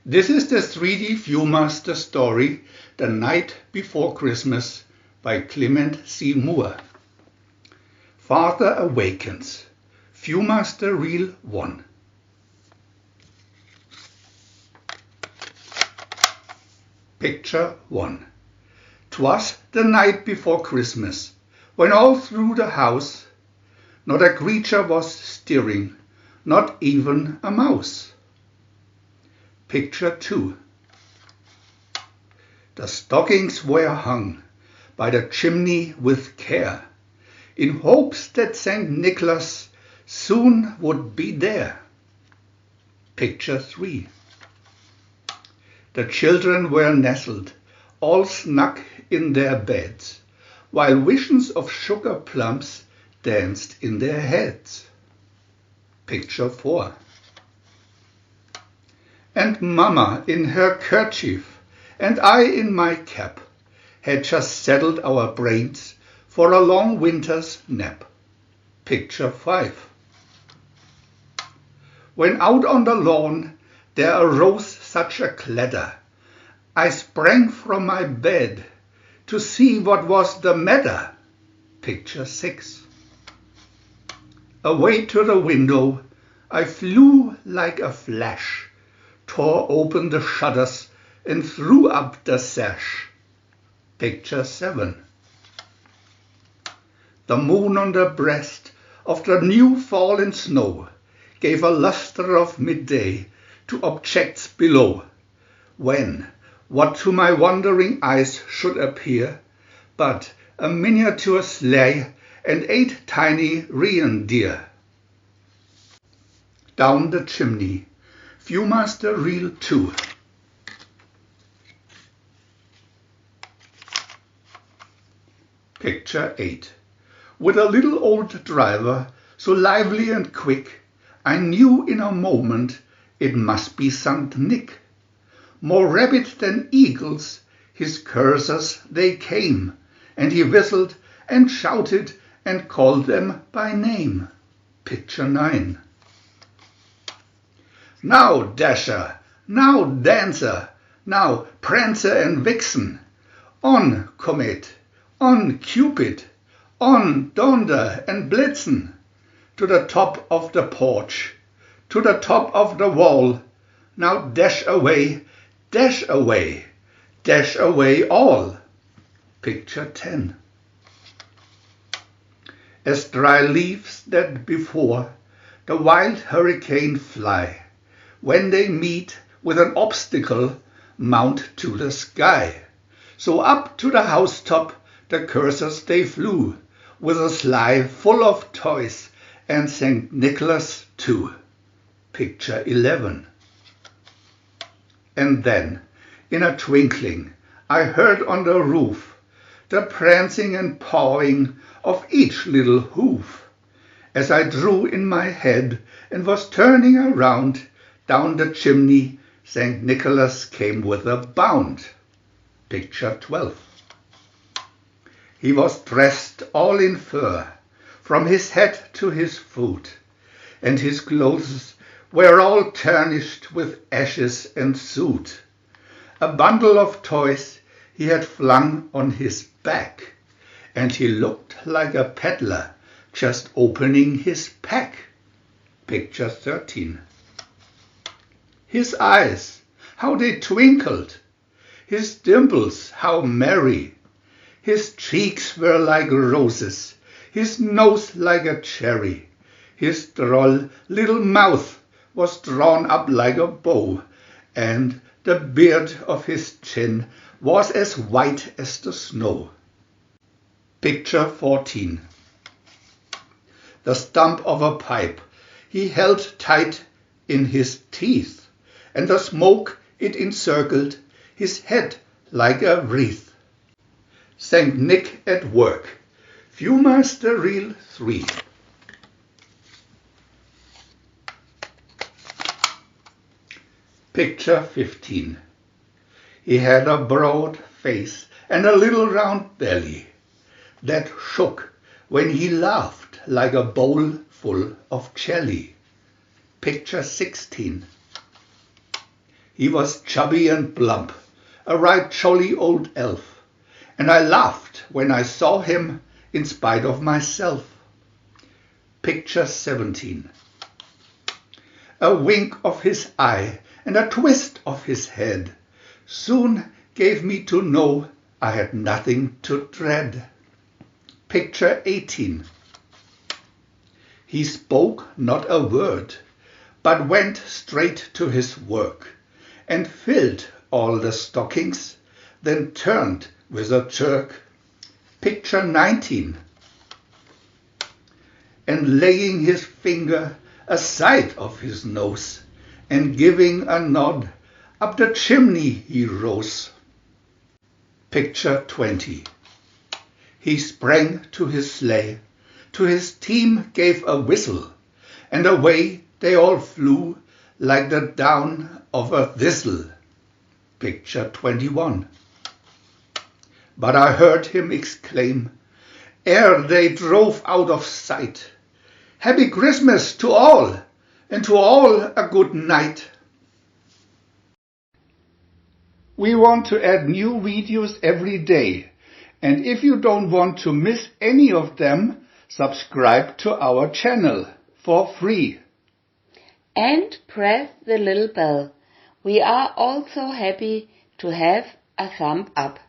This is the 3D VIEW-MASTER story, The Night Before Christmas by Clement C. Moore. Father Awakens. VIEW-MASTER Reel 1. Picture 1. 'Twas the night before Christmas, when all through the house not a creature was stirring, not even a mouse. Picture 2. The stockings were hung by the chimney with care, in hopes that St. Nicholas soon would be there. Picture 3. The children were nestled, all snug in their beds, while visions of sugar plums danced in their heads. Picture 4. And Mama in her kerchief, and I in my cap, had just settled our brains for a long winter's nap. Picture 5. When out on the lawn there arose such a clatter, I sprang from my bed to see what was the matter. Picture 6. Away to the window I flew like a flash, tore open the shutters and threw up the sash. Picture 7. The moon on the breast of the new fallen snow gave a lustre of midday to objects below, when what to my wondering eyes should appear but a miniature sleigh and 8 tiny reindeer. Down the chimney. VIEW-MASTER Reel 2. Picture 8. With a little old driver, so lively and quick, I knew in a moment it must be St. Nick. More rabid than eagles, his coursers they came, and he whistled and shouted and called them by name. Picture 9. Now Dasher, now Dancer, now Prancer and Vixen, on Comet, on Cupid, on Donder and Blitzen, to the top of the porch, to the top of the wall, now dash away, dash away, dash away all. Picture 10. As dry leaves that before the wild hurricane fly, when they meet with an obstacle, mount to the sky. So up to the housetop the coursers they flew, with a sleigh full of toys and St. Nicholas too. Picture 11. And then, in a twinkling, I heard on the roof the prancing and pawing of each little hoof. As I drew in my head and was turning around, down the chimney St. Nicholas came with a bound. Picture 12. He was dressed all in fur, from his head to his foot, and his clothes were all tarnished with ashes and soot. A bundle of toys he had flung on his back, and he looked like a peddler just opening his pack. Picture 13. His eyes, how they twinkled, his dimples, how merry. His cheeks were like roses, his nose like a cherry. His droll little mouth was drawn up like a bow, and the beard of his chin was as white as the snow. Picture 14. The stump of a pipe he held tight in his teeth, and the smoke it encircled his head like a wreath. St. Nick at work. VIEW-MASTER Reel 3. Picture 15. He had a broad face and a little round belly that shook when he laughed like a bowl full of jelly. Picture 16. He was chubby and plump, a right jolly old elf, and I laughed when I saw him in spite of myself. Picture 17. A wink of his eye and a twist of his head soon gave me to know I had nothing to dread. Picture 18. He spoke not a word, but went straight to his work, and filled all the stockings, then turned with a jerk. Picture 19. And laying his finger aside of his nose, and giving a nod, up the chimney he rose. Picture 20. He sprang to his sleigh, to his team gave a whistle, and away they all flew like the down of a thistle. Picture 21. But I heard him exclaim, ere they drove out of sight, Happy Christmas to all, and to all a good night. We want to add new videos every day, and if you don't want to miss any of them, subscribe to our channel for free. And press the little bell. We are also happy to have a thumb up.